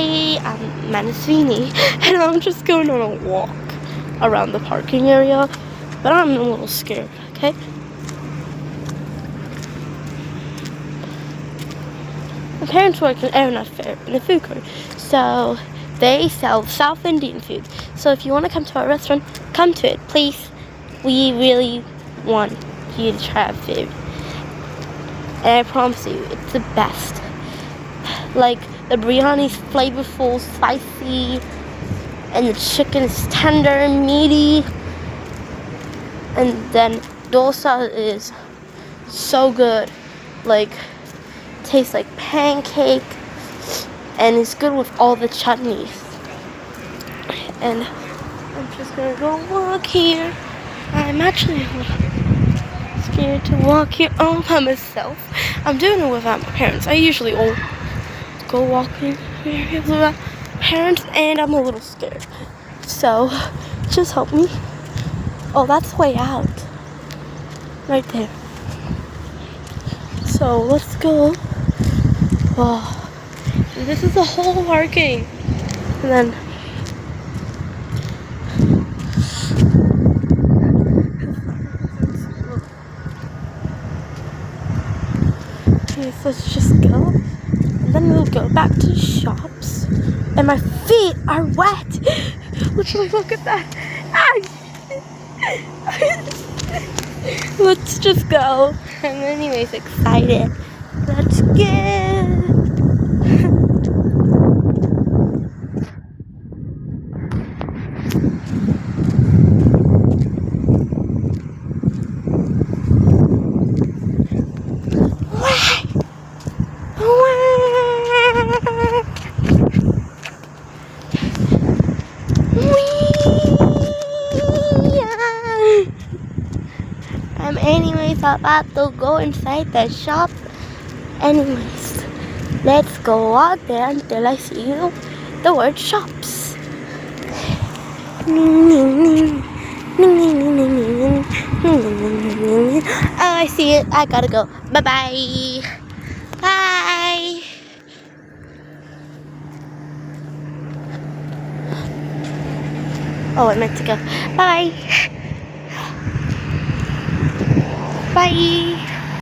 Hi, I'm Manasvini, and I'm just going on a walk around the parking area, but I'm a little scared, okay? My parents work in Aeronaut Fair in a food court, so they sell South Indian food. So if you want to come to our restaurant, come to it, please. We really want you to try our food. And I promise you, it's the best. Like, the biryani's flavorful, spicy, and the chicken is tender and meaty. And then dosa is so good. Like, tastes like pancake, and it's good with all the chutneys. And I'm just gonna go walk here. I'm actually a little scared to walk here all by myself. I'm doing it without my parents. I usually all go walking here without parents, and I'm a little scared. So just help me. Oh, that's way out. Right there. So let's go. Oh, this is the whole parking. And then okay, so let's just go. And then we'll go back to the shops. And my feet are wet. Literally, look at that. Let's just go. I'm anyways excited. Let's go. I'm anyways about to go inside the shop. Anyways, let's go out there until I see the word shops. Oh, I see it. I gotta go. Bye-bye. Bye. Oh, I meant to go. Bye. Bye.